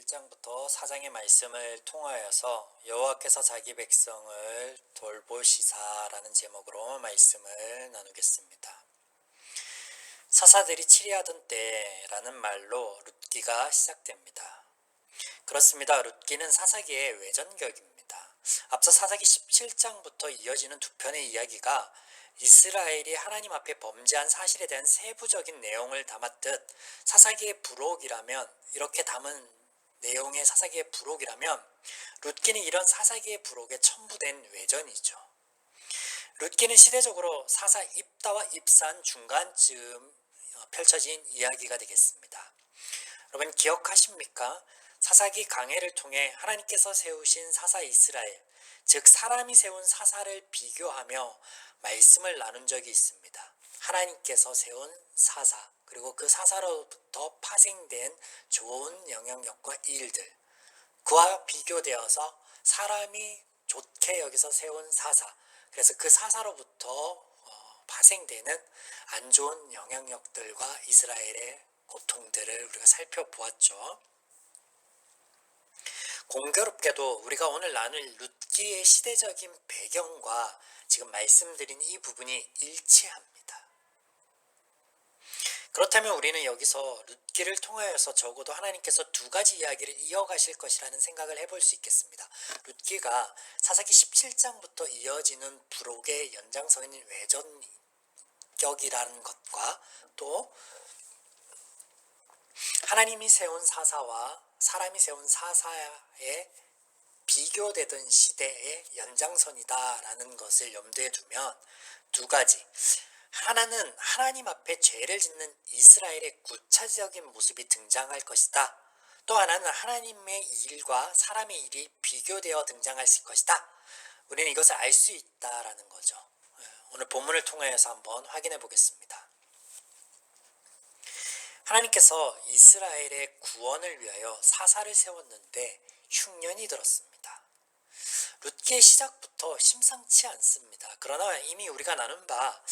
1장부터 4장의 말씀을 통하여서 여호와께서 자기 백성을 돌보시사라는 제목으로 말씀을 나누겠습니다. 사사들이 치리하던 때라는 말로 룻기가 시작됩니다. 그렇습니다. 룻기는 사사기의 외전격입니다. 앞서 사사기 17장부터 이어지는 두 편의 이야기가 이스라엘이 하나님 앞에 범죄한 사실에 대한 세부적인 내용을 담았듯 사사기의 부록이라면 이렇게 담은 내용의 사사기의 부록이라면 룻기는 이런 사사기의 부록에 첨부된 외전이죠. 룻기는 시대적으로 사사 입다와 입산 중간쯤 펼쳐진 이야기가 되겠습니다. 여러분 기억하십니까? 사사기 강해를 통해 하나님께서 세우신 사사 이스라엘, 즉 사람이 세운 사사를 비교하며 말씀을 나눈 적이 있습니다. 하나님께서 세운 사사, 그리고 그 사사로부터 파생된 좋은 영향력과 일들, 그와 비교되어서 사람이 좋게 여기서 세운 사사, 그래서 그 사사로부터 파생되는 안 좋은 영향력들과 이스라엘의 고통들을 우리가 살펴보았죠. 공교롭게도 우리가 오늘 나눌 룻기의 시대적인 배경과 지금 말씀드린 이 부분이 일치합니다. 그렇다면 우리는 여기서 룻기를 통하여서 적어도 하나님께서 두 가지 이야기를 이어가실 것이라는 생각을 해볼 수 있겠습니다. 룻기가 사사기 17장부터 이어지는 부록의 연장선인 외전격이라는 것과 또 하나님이 세운 사사와 사람이 세운 사사의 비교되던 시대의 연장선이다라는 것을 염두에 두면 두 가지, 하나는 하나님 앞에 죄를 짓는 이스라엘의 구체적인 모습이 등장할 것이다. 또 하나는 하나님의 일과 사람의 일이 비교되어 등장할 것이다. 우리는 이것을 알 수 있다라는 거죠. 오늘 본문을 통해서 한번 확인해 보겠습니다. 하나님께서 이스라엘의 구원을 위하여 사사를 세웠는데 흉년이 들었습니다. 룻기의 시작부터 심상치 않습니다. 그러나 이미 우리가 나눈 바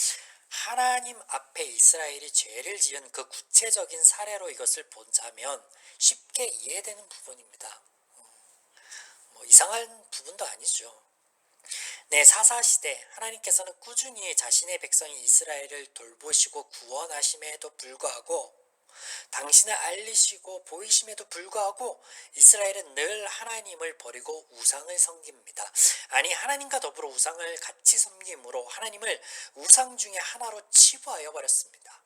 하나님 앞에 이스라엘이 죄를 지은 그 구체적인 사례로 이것을 보자면 쉽게 이해되는 부분입니다. 이상한 부분도 아니죠. 네, 사사시대 하나님께서는 꾸준히 자신의 백성인 이스라엘을 돌보시고 구원하심에도 불구하고 당신을 알리시고 보이심에도 불구하고 이스라엘은 늘 하나님을 버리고 우상을 섬깁니다. 아니, 하나님과 더불어 우상을 같이 섬김으로 하나님을 우상 중에 하나로 치부하여 버렸습니다.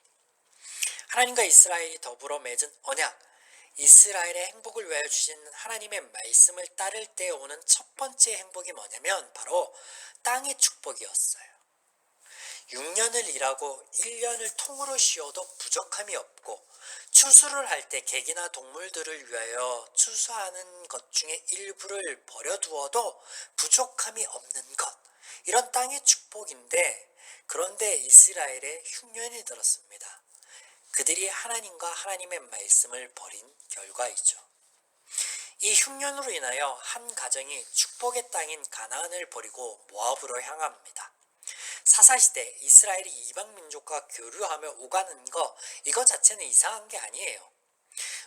하나님과 이스라엘이 더불어 맺은 언약, 이스라엘의 행복을 위하여 주신 하나님의 말씀을 따를 때 오는 첫 번째 행복이 뭐냐면 바로 땅의 축복이었어요. 6년을 일하고 1년을 통으로 쉬어도 부족함이 없고 추수를 할 때 객이나 동물들을 위하여 추수하는 것 중에 일부를 버려두어도 부족함이 없는 것, 이런 땅의 축복인데, 그런데 이스라엘에 흉년이 들었습니다. 그들이 하나님과 하나님의 말씀을 버린 결과이죠. 이 흉년으로 인하여 한 가정이 축복의 땅인 가나안을 버리고 모압으로 향합니다. 사사시대 이스라엘이 이방 민족과 교류하며 오가는 이거 자체는 이상한 게 아니에요.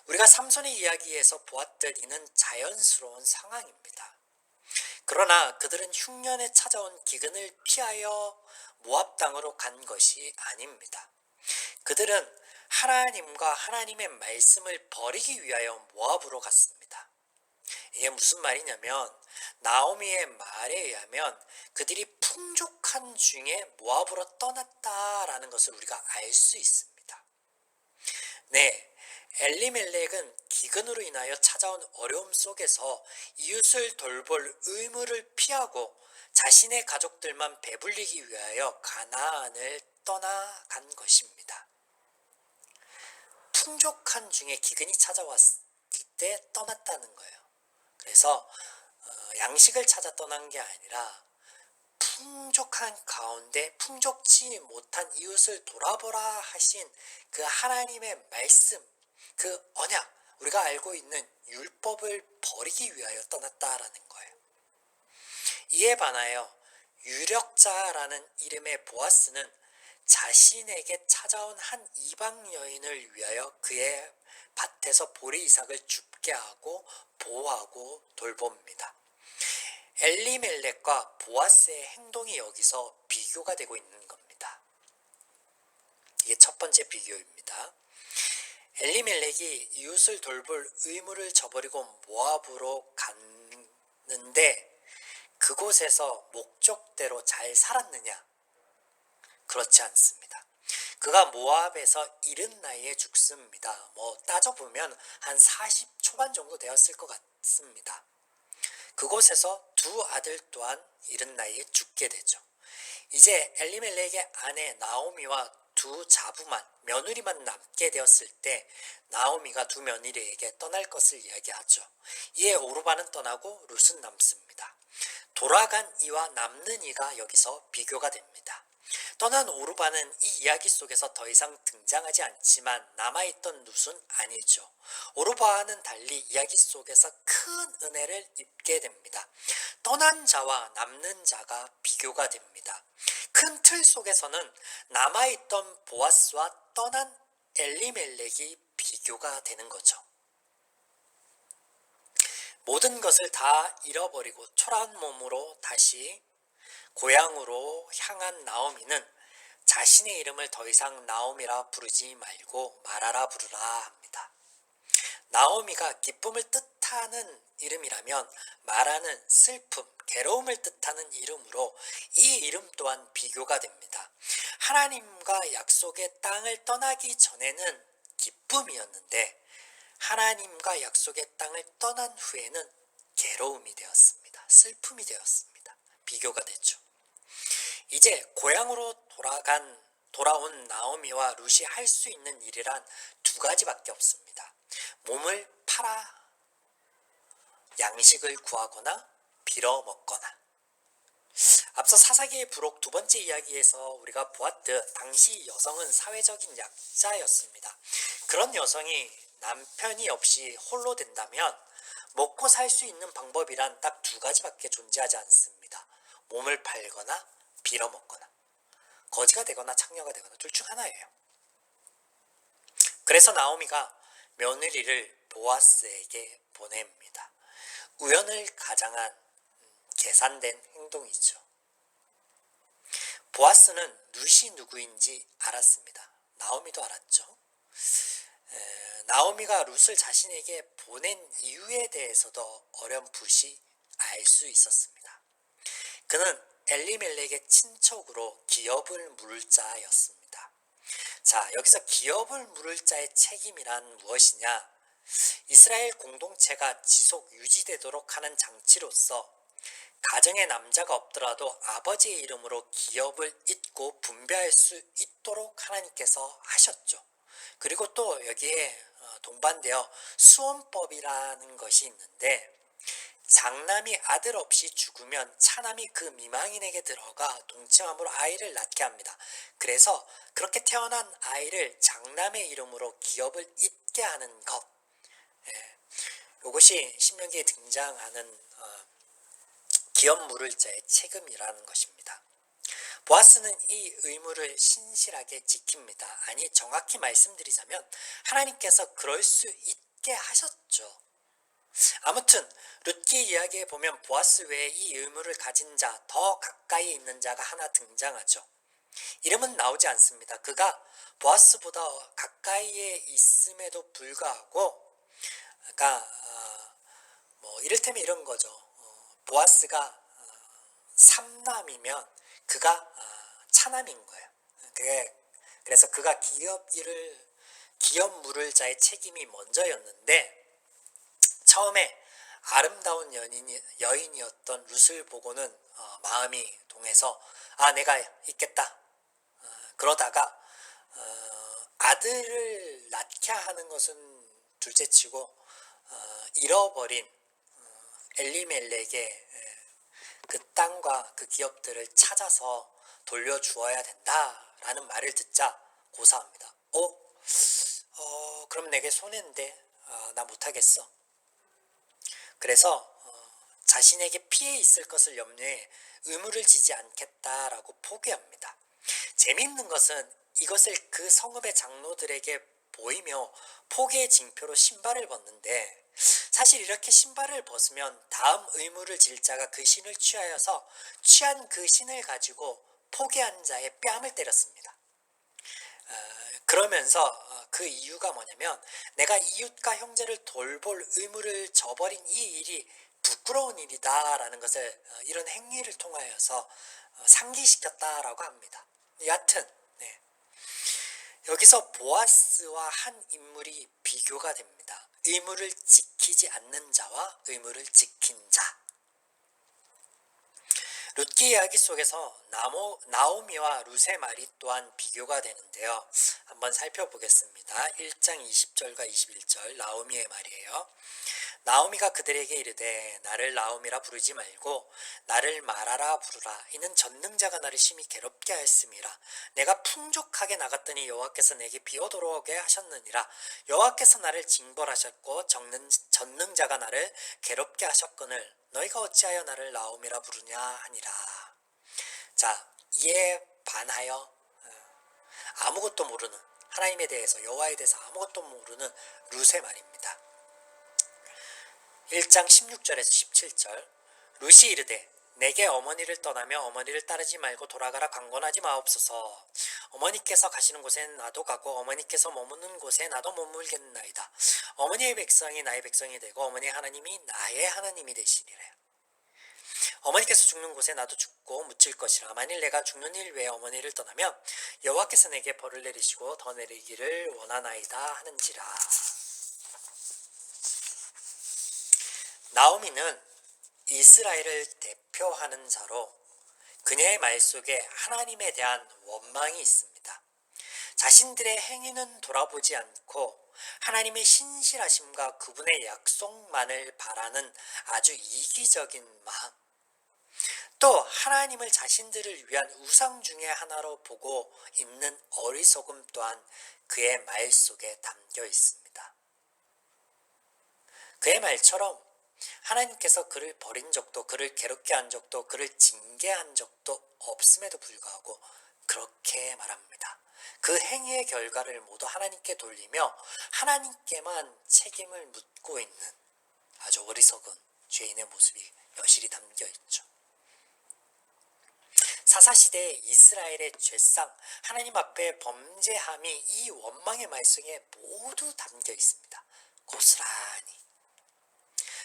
우리가 삼손의 이야기에서 보았듯 이는 자연스러운 상황입니다. 그러나 그들은 흉년에 찾아온 기근을 피하여 모압 땅으로 간 것이 아닙니다. 그들은 하나님과 하나님의 말씀을 버리기 위하여 모압으로 갔습니다. 이게 무슨 말이냐면 나오미의 말에 의하면 그들이 풍족한 중에 모압으로 떠났다라는 것을 우리가 알 수 있습니다. 네, 엘리멜렉은 기근으로 인하여 찾아온 어려움 속에서 이웃을 돌볼 의무를 피하고 자신의 가족들만 배불리기 위하여 가나안을 떠나간 것입니다. 풍족한 중에 기근이 찾아왔을 때 떠났다는 거예요. 그래서 양식을 찾아 떠난 게 아니라 풍족한 가운데 풍족치 못한 이웃을 돌아보라 하신 그 하나님의 말씀, 그 언약, 우리가 알고 있는 율법을 버리기 위하여 떠났다라는 거예요. 이에 반하여 유력자라는 이름의 보아스는 자신에게 찾아온 한 이방 여인을 위하여 그의 밭에서 보리 이삭을 줍게 하고 보호하고 돌봅니다. 엘리멜렉과 보아스의 행동이 여기서 비교가 되고 있는 겁니다. 이게 첫 번째 비교입니다. 엘리멜렉이 이웃을 돌볼 의무를 저버리고 모압으로 갔는데 그곳에서 목적대로 잘 살았느냐? 그렇지 않습니다. 그가 모압에서 이른 나이에 죽습니다. 따져보면 한 40 초반 정도 되었을 것 같습니다. 그곳에서 두 아들 또한 이른 나이에 죽게 되죠. 이제 엘리멜렉의 아내 나오미와 두 자부만, 며느리만 남게 되었을 때 나오미가 두 며느리에게 떠날 것을 이야기하죠. 이에 오르바는 떠나고 룻은 남습니다. 돌아간 이와 남는 이가 여기서 비교가 됩니다. 떠난 오르바는 이 이야기 속에서 더 이상 등장하지 않지만 남아있던 룻은 아니죠. 오르바와는 달리 이야기 속에서 큰 은혜를 입게 됩니다. 떠난 자와 남는 자가 비교가 됩니다. 큰 틀 속에서는 남아있던 보아스와 떠난 엘리멜렉이 비교가 되는 거죠. 모든 것을 다 잃어버리고 초라한 몸으로 다시 고향으로 향한 나오미는 자신의 이름을 더 이상 나오미라 부르지 말고 마라라 부르라 합니다. 나오미가 기쁨을 뜻하는 이름이라면 마라는 슬픔, 괴로움을 뜻하는 이름으로 이 이름 또한 비교가 됩니다. 하나님과 약속의 땅을 떠나기 전에는 기쁨이었는데 하나님과 약속의 땅을 떠난 후에는 괴로움이 되었습니다. 슬픔이 되었습니다. 비교가 됐죠. 이제 고향으로 돌아온 나오미와 룻이 할 수 있는 일이란 두 가지밖에 없습니다. 몸을 팔아 양식을 구하거나 빌어먹거나. 앞서 사사기의 부록 두 번째 이야기에서 우리가 보았듯 당시 여성은 사회적인 약자였습니다. 그런 여성이 남편이 없이 홀로 된다면 먹고 살 수 있는 방법이란 딱 두 가지밖에 존재하지 않습니다. 몸을 팔거나 빌어먹거나, 거지가 되거나 창녀가 되거나 둘 중 하나예요. 그래서 나오미가 며느리를 보아스에게 보냅니다. 우연을 가장한 계산된 행동이죠. 보아스는 룻이 누구인지 알았습니다. 나오미도 알았죠. 나오미가 룻을 자신에게 보낸 이유에 대해서도 어렴풋이 알 수 있었습니다. 그는 엘리멜렉의 친척으로 기업을 물을 자였습니다. 자, 여기서 기업을 물을 자의 책임이란 무엇이냐? 이스라엘 공동체가 지속 유지되도록 하는 장치로서 가정에 남자가 없더라도 아버지의 이름으로 기업을 잇고 분배할 수 있도록 하나님께서 하셨죠. 그리고 또 여기에 동반되어 수원법이라는 것이 있는데 장남이 아들 없이 죽으면 차남이 그 미망인에게 들어가 동침함으로 아이를 낳게 합니다. 그래서 그렇게 태어난 아이를 장남의 이름으로 기업을 잇게 하는 것. 이것이 신명기에 등장하는 기업 물을 자의 책임이라는 것입니다. 보아스는 이 의무를 신실하게 지킵니다. 아니, 정확히 말씀드리자면 하나님께서 그럴 수 있게 하셨죠. 아무튼 룻기 이야기에 보면 보아스 외에 이 의무를 가진 자, 더 가까이 있는 자가 하나 등장하죠. 이름은 나오지 않습니다. 그가 보아스보다 가까이에 있음에도 불구하고, 그러니까 이를테면 이런 거죠. 보아스가 삼남이면 그가 차남인 거예요. 그래서 그가 기업 물을 자의 책임이 먼저였는데 처음에 아름다운 여인이었던 룻을 보고는 마음이 동해서 내가 있겠다. 그러다가 아들을 낳게 하는 것은 둘째치고 잃어버린 엘리멜렉의 그 땅과 그 기업들을 찾아서 돌려주어야 된다라는 말을 듣자 고사합니다. 그럼 내게 손해인데 나 못하겠어. 그래서 자신에게 피해 있을 것을 염려해 의무를 지지 않겠다라고 포기합니다. 재미있는 것은 이것을 그 성읍의 장로들에게 보이며 포기의 징표로 신발을 벗는데, 사실 이렇게 신발을 벗으면 다음 의무를 질 자가 그 신을 취하여서 취한 그 신을 가지고 포기한 자의 뺨을 때렸습니다. 그러면서 그 이유가 뭐냐면, 내가 이웃과 형제를 돌볼 의무를 저버린 이 일이 부끄러운 일이다 라는 것을 이런 행위를 통하여서 상기시켰다라고 합니다. 여하튼 네. 여기서 보아스와 한 인물이 비교가 됩니다. 의무를 지키지 않는 자와 의무를 지킨 자. 룻기 이야기 속에서 나오미와 룻의 말이 또한 비교가 되는데요. 한번 살펴보겠습니다. 1장 20절과 21절 나오미의 말이에요. 나오미가 그들에게 이르되 나를 나오미라 부르지 말고 나를 마라라 부르라. 이는 전능자가 나를 심히 괴롭게 하였음이라. 내가 풍족하게 나갔더니 여호와께서 내게 비오도록 하셨느니라. 여호와께서 나를 징벌하셨고 전능자가 나를 괴롭게 하셨거늘 너희가 어찌하여 나를 나오미라 부르냐 하니라. 자, 이에 반하여 아무것도 모르는, 하나님에 대해서, 여호와에 대해서 아무것도 모르는 룻의 말입니다. 1장 16절에서 17절. 룻이 이르되 내게 어머니를 떠나며 어머니를 따르지 말고 돌아가라 강권하지 마옵소서. 어머니께서 가시는 곳에 나도 가고 어머니께서 머무는 곳에 나도 머물겠나이다. 어머니의 백성이 나의 백성이 되고 어머니의 하나님이 나의 하나님이 되시니라. 어머니께서 죽는 곳에 나도 죽고 묻힐 것이라. 만일 내가 죽는 일 외에 어머니를 떠나면 여호와께서 내게 벌을 내리시고 더 내리기를 원하나이다 하는지라. 나오미는 이스라엘을 대표하는 자로 그녀의 말 속에 하나님에 대한 원망이 있습니다. 자신들의 행위는 돌아보지 않고 하나님의 신실하심과 그분의 약속만을 바라는 아주 이기적인 마음, 또 하나님을 자신들을 위한 우상 중의 하나로 보고 있는 어리석음 또한 그의 말 속에 담겨 있습니다. 그의 말처럼 하나님께서 그를 버린 적도, 그를 괴롭게 한 적도, 그를 징계한 적도 없음에도 불구하고 그렇게 말합니다. 그 행위의 결과를 모두 하나님께 돌리며 하나님께만 책임을 묻고 있는 아주 어리석은 죄인의 모습이 여실히 담겨 있죠. 사사시대의 이스라엘의 죄상, 하나님 앞에 범죄함이 이 원망의 말 속에 모두 담겨 있습니다. 고스란히.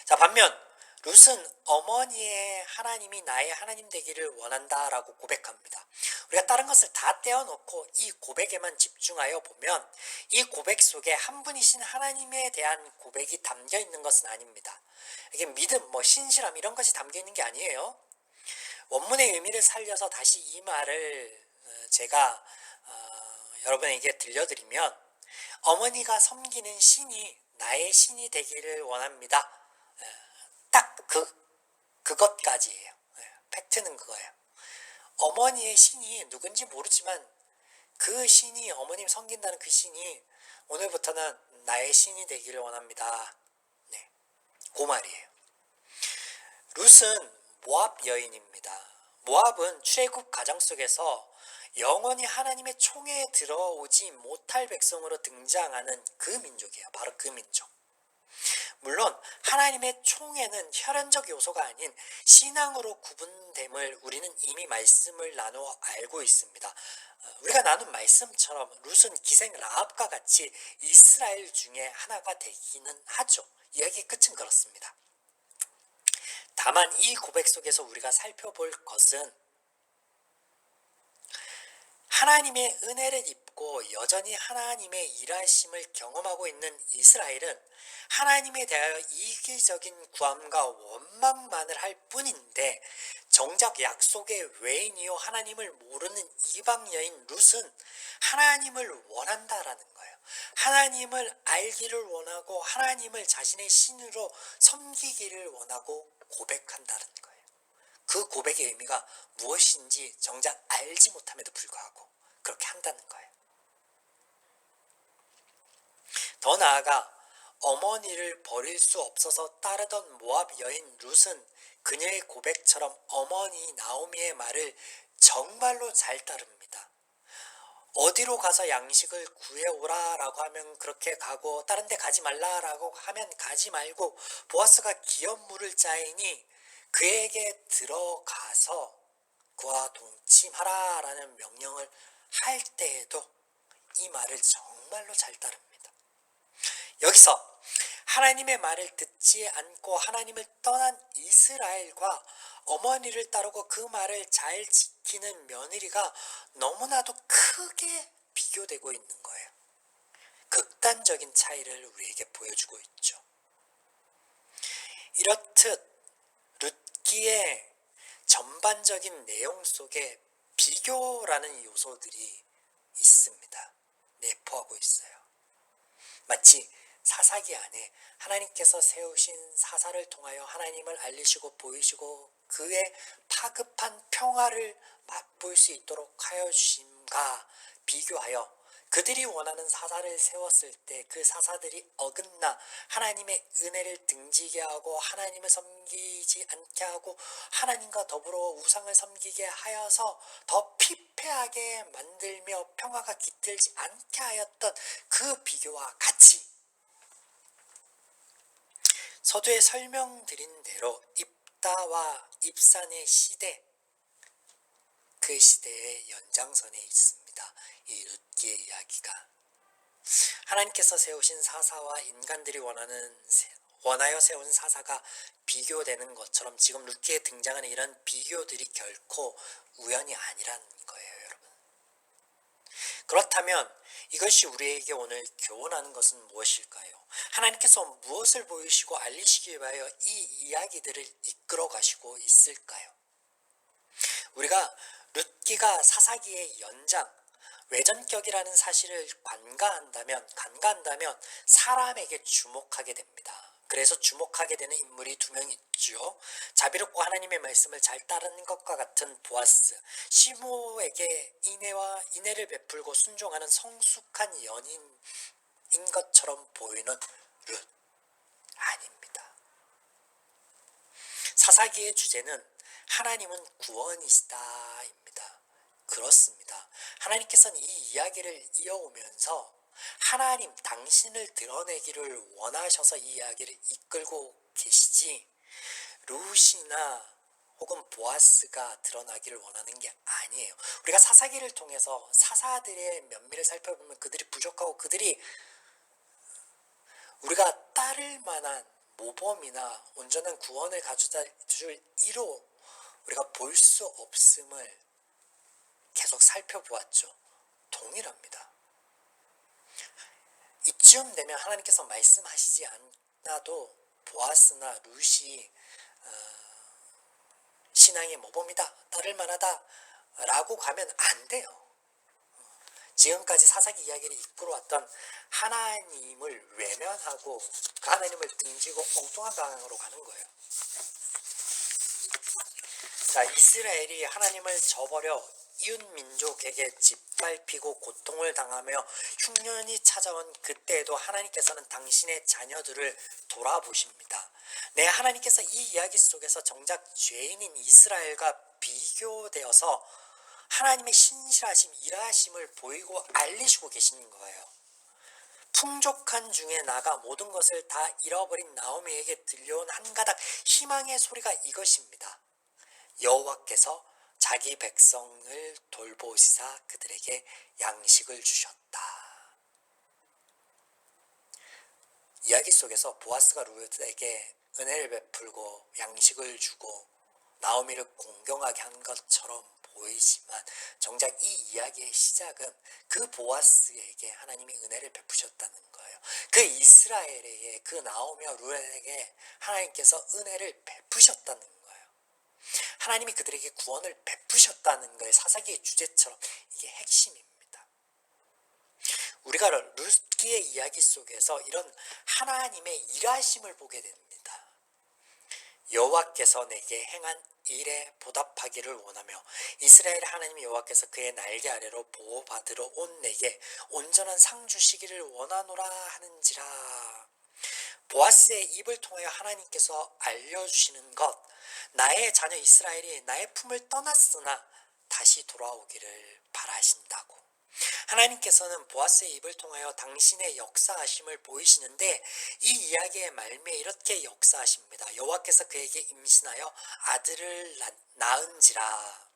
자, 반면 룻은 어머니의 하나님이 나의 하나님 되기를 원한다라고 고백합니다. 우리가 다른 것을 다 떼어놓고 이 고백에만 집중하여 보면 이 고백 속에 한 분이신 하나님에 대한 고백이 담겨 있는 것은 아닙니다. 이게 믿음, 신실함 이런 것이 담겨 있는 게 아니에요. 원문의 의미를 살려서 다시 이 말을 제가 여러분에게 들려드리면, 어머니가 섬기는 신이 나의 신이 되기를 원합니다. 딱 그것까지예요. 팩트는 그거예요. 어머니의 신이 누군지 모르지만 그 신이, 어머님 섬긴다는 그 신이 오늘부터는 나의 신이 되기를 원합니다. 네, 그 말이에요. 룻은 모압 여인입니다. 모압은 출애굽 가정 속에서 영원히 하나님의 총회에 들어오지 못할 백성으로 등장하는 그 민족이에요. 바로 그 민족. 물론 하나님의 총회는 혈연적 요소가 아닌 신앙으로 구분됨을 우리는 이미 말씀을 나누어 알고 있습니다. 우리가 나눈 말씀처럼 룻은 기생 라합과 같이 이스라엘 중에 하나가 되기는 하죠. 이야기의 끝은 그렇습니다. 다만 이 고백 속에서 우리가 살펴볼 것은, 하나님의 은혜를 입고 여전히 하나님의 일하심을 경험하고 있는 이스라엘은 하나님에 대하여 이기적인 구함과 원망만을 할 뿐인데, 정작 약속의 외인이요 하나님을 모르는 이방 여인 룻은 하나님을 원한다라는 거예요. 하나님을 알기를 원하고 하나님을 자신의 신으로 섬기기를 원하고 고백한다는 거예요. 그 고백의 의미가 무엇인지 정작 알지 못함에도 불구하고 그렇게 한다는 거예요. 더 나아가 어머니를 버릴 수 없어서 따르던 모압 여인 룻은 그녀의 고백처럼 어머니 나오미의 말을 정말로 잘 따릅니다. 어디로 가서 양식을 구해오라라고 하면 그렇게 가고 다른 데 가지 말라라고 하면 가지 말고 보아스가 기업 물을 자이니 그에게 들어가서 그와 동침하라라는 명령을 할 때에도 이 말을 정말로 잘 따릅니다. 여기서 하나님의 말을 듣지 않고 하나님을 떠난 이스라엘과 어머니를 따르고 그 말을 잘 지키는 며느리가 너무나도 크게 비교되고 있는 거예요. 극단적인 차이를 우리에게 보여주고 있죠. 이렇듯 룻기의 전반적인 내용 속에 비교라는 요소들이 있습니다. 내포하고 있어요. 마치 사사기 안에 하나님께서 세우신 사사를 통하여 하나님을 알리시고 보이시고 그의 파급한 평화를 맛볼 수 있도록 하여 주심과 비교하여 그들이 원하는 사사를 세웠을 때 그 사사들이 어긋나 하나님의 은혜를 등지게 하고 하나님을 섬기지 않게 하고 하나님과 더불어 우상을 섬기게 하여서 더 피폐하게 만들며 평화가 깃들지 않게 하였던 그 비교와 같이 서두에 설명드린 대로 입다와 입산의 시대, 그 시대의 연장선에 있습니다. 이 룻기의 이야기가 하나님께서 세우신 사사와 인간들이 원하여 세운 사사가 비교되는 것처럼 지금 룻기에 등장하는 이런 비교들이 결코 우연이 아니라는 거예요, 여러분. 그렇다면 이것이 우리에게 오늘 교훈하는 것은 무엇일까요? 하나님께서 무엇을 보이시고 알리시기 위하여 이 이야기들을 이끌어 가시고 있을까요? 우리가 룻기가 사사기의 연장, 외전격이라는 사실을 간과한다면 사람에게 주목하게 됩니다. 그래서 주목하게 되는 인물이 두 명 있죠. 자비롭고 하나님의 말씀을 잘 따르는 것과 같은 보아스, 시므에게 인애를 베풀고 순종하는 성숙한 연인인 것처럼 보이는 룻, 아닙니다. 사사기의 주제는 하나님은 구원이시다입니다. 그렇습니다. 하나님께서는 이 이야기를 이어오면서 하나님 당신을 드러내기를 원하셔서 이 이야기를 이끌고 계시지 룻이나 혹은 보아스가 드러나기를 원하는 게 아니에요. 우리가 사사기를 통해서 사사들의 면밀을 살펴보면 그들이 부족하고 그들이 우리가 따를 만한 모범이나 온전한 구원을 가져다 줄 이로 우리가 볼 수 없음을 계속 살펴보았죠. 동일합니다. 이쯤 되면 하나님께서 말씀하시지 않아도 보아스나 룻이 신앙의 모범이다, 따를 만하다 라고 가면 안 돼요. 지금까지 사사기 이야기를 이끌어왔던 하나님을 외면하고 그 하나님을 등지고 엉뚱한 방향으로 가는 거예요. 자, 이스라엘이 하나님을 저버려 이웃 민족에게 짓밟히고 고통을 당하며 흉년이 찾아온 그때에도 하나님께서는 당신의 자녀들을 돌아보십니다. 네, 하나님께서 이 이야기 속에서 정작 죄인인 이스라엘과 비교되어서 하나님의 신실하심, 일하심을 보이고 알리시고 계시는 거예요. 풍족한 중에 나가 모든 것을 다 잃어버린 나오미에게 들려온 한 가닥 희망의 소리가 이것입니다. 여호와께서 자기 백성을 돌보시사 그들에게 양식을 주셨다. 이야기 속에서 보아스가 룻에게 은혜를 베풀고 양식을 주고 나오미를 공경하게 한 것처럼 보이지만 정작 이 이야기의 시작은 그 보아스에게 하나님이 은혜를 베푸셨다는 거예요. 그 이스라엘에게, 그 나오미와 룻에게 하나님께서 은혜를 베푸셨다는 거예요. 하나님이 그들에게 구원을 베푸셨다는 거예요. 사사기의 주제처럼 이게 핵심입니다. 우리가 룻기의 이야기 속에서 이런 하나님의 일하심을 보게 됩니다. 여호와께서 내게 행한 일에 보답하기를 원하며 이스라엘 하나님 여호와께서 그의 날개 아래로 보호받으러 온 내게 온전한 상 주시기를 원하노라 하는지라. 보아스의 입을 통하여 하나님께서 알려주시는 것, 나의 자녀 이스라엘이 나의 품을 떠났으나 다시 돌아오기를 바라신다고. 하나님께서는 보아스의 입을 통하여 당신의 역사하심을 보이시는데 이 이야기의 말미에 이렇게 역사하십니다. 여호와께서 그에게 임신하여 아들을 낳은지라.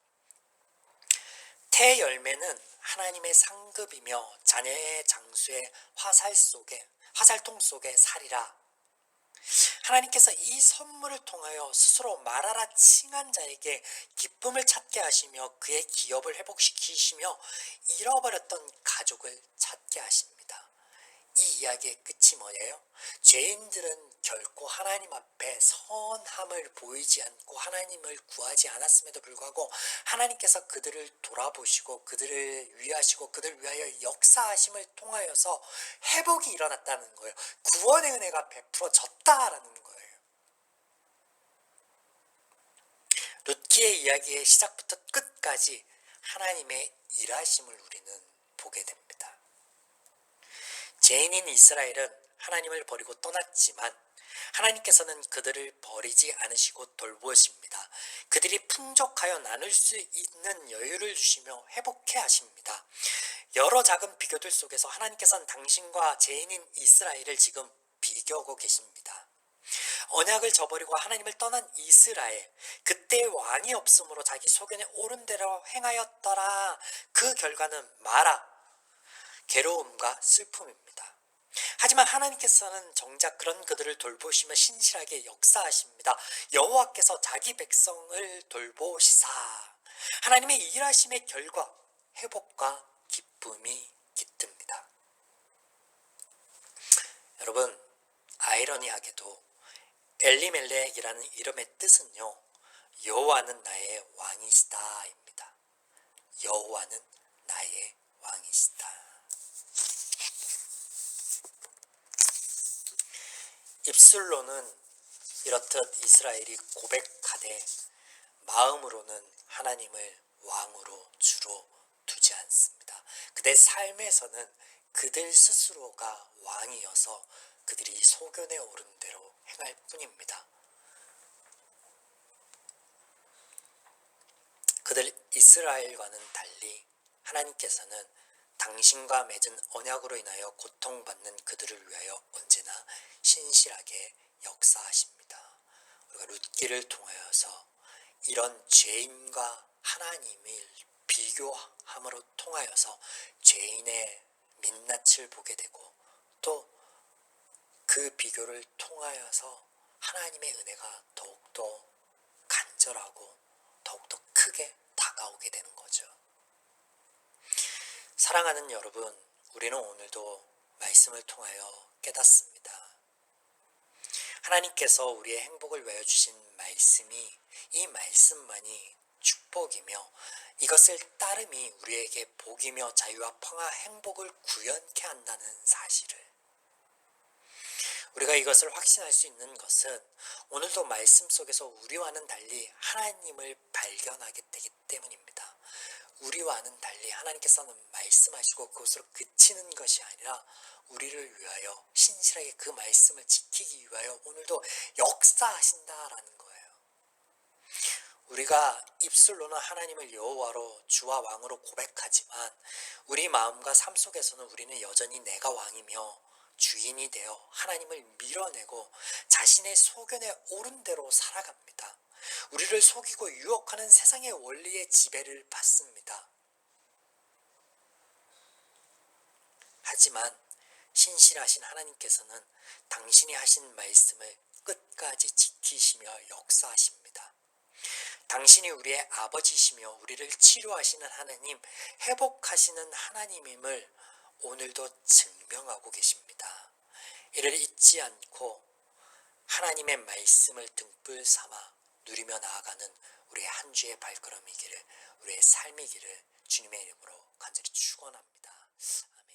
태열매는 하나님의 상급이며 자녀의 장수의 화살통 속에 살이라. 하나님께서 이 선물을 통하여 스스로 말하라 칭한 자에게 기쁨을 찾게 하시며 그의 기업을 회복시키시며 잃어버렸던 가족을 찾게 하십니다. 이 이야기의 끝이 뭐예요? 죄인들은 결코 하나님 앞에 선함을 보이지 않고 하나님을 구하지 않았음에도 불구하고 하나님께서 그들을 돌아보시고 그들을 위하시고 그들을 위하여 역사하심을 통하여서 회복이 일어났다는 거예요. 구원의 은혜가 베풀어졌다라는 거예요. 룻기의 이야기의 시작부터 끝까지 하나님의 일하심을 우리는 보게 됩니다. 죄인인 이스라엘은 하나님을 버리고 떠났지만 하나님께서는 그들을 버리지 않으시고 돌보십니다. 그들이 풍족하여 나눌 수 있는 여유를 주시며 회복해 하십니다. 여러 작은 비교들 속에서 하나님께서는 당신과 죄인인 이스라엘을 지금 비교하고 계십니다. 언약을 저버리고 하나님을 떠난 이스라엘, 그때 왕이 없으므로 자기 소견에 옳은 대로 행하였더라. 그 결과는 마라, 괴로움과 슬픔입니다. 하지만 하나님께서는 정작 그런 그들을 돌보시며 신실하게 역사하십니다. 여호와께서 자기 백성을 돌보시사 하나님의 일하심의 결과 회복과 기쁨이 깃듭니다. 여러분, 아이러니하게도 엘리멜렉이라는 이름의 뜻은요, 여호와는 나의 왕이시다입니다. 여호와는 나의 왕이시다. 입술로는 이렇듯 이스라엘이 고백하되 마음으로는 하나님을 왕으로 주로 두지 않습니다. 그들 삶에서는 그들 스스로가 왕이어서 그들이 소견에 오른 대로 행할 뿐입니다. 그들 이스라엘과는 달리 하나님께서는 당신과 맺은 언약으로 인하여 고통받는 그들을 위하여 언제나 신실하게 역사하십니다. 우리가 룻기를 통하여서 이런 죄인과 하나님을 비교함으로 통하여서 죄인의 민낯을 보게 되고 또 그 비교를 통하여서 하나님의 은혜가 더욱더 간절하고 더욱더 크게 다가오게 되는 거죠. 사랑하는 여러분, 우리는 오늘도 말씀을 통하여 깨닫습니다. 하나님께서 우리의 행복을 위하여 주신 말씀이 이 말씀만이 축복이며 이것을 따름이 우리에게 복이며 자유와 평화, 행복을 구현케 한다는 사실을 우리가 이것을 확신할 수 있는 것은 오늘도 말씀 속에서 우리와는 달리 하나님을 발견하게 되기 때문입니다. 우리와는 달리 하나님께서는 말씀하시고 그것으로 그치는 것이 아니라 우리를 위하여 신실하게 그 말씀을 지키기 위하여 오늘도 역사하신다라는 거예요. 우리가 입술로는 하나님을 여호와로 주와 왕으로 고백하지만 우리 마음과 삶 속에서는 우리는 여전히 내가 왕이며 주인이 되어 하나님을 밀어내고 자신의 소견에 옳은 대로 살아갑니다. 우리를 속이고 유혹하는 세상의 원리의 지배를 받습니다. 하지만 신실하신 하나님께서는 당신이 하신 말씀을 끝까지 지키시며 역사하십니다. 당신이 우리의 아버지시며 우리를 치료하시는 하나님, 회복하시는 하나님임을 오늘도 증명하고 계십니다. 이를 잊지 않고 하나님의 말씀을 등불 삼아 누리며 나아가는 우리의 한 주의 발걸음이기를, 우리의 삶이기를 주님의 이름으로 간절히 축원합니다. 아멘.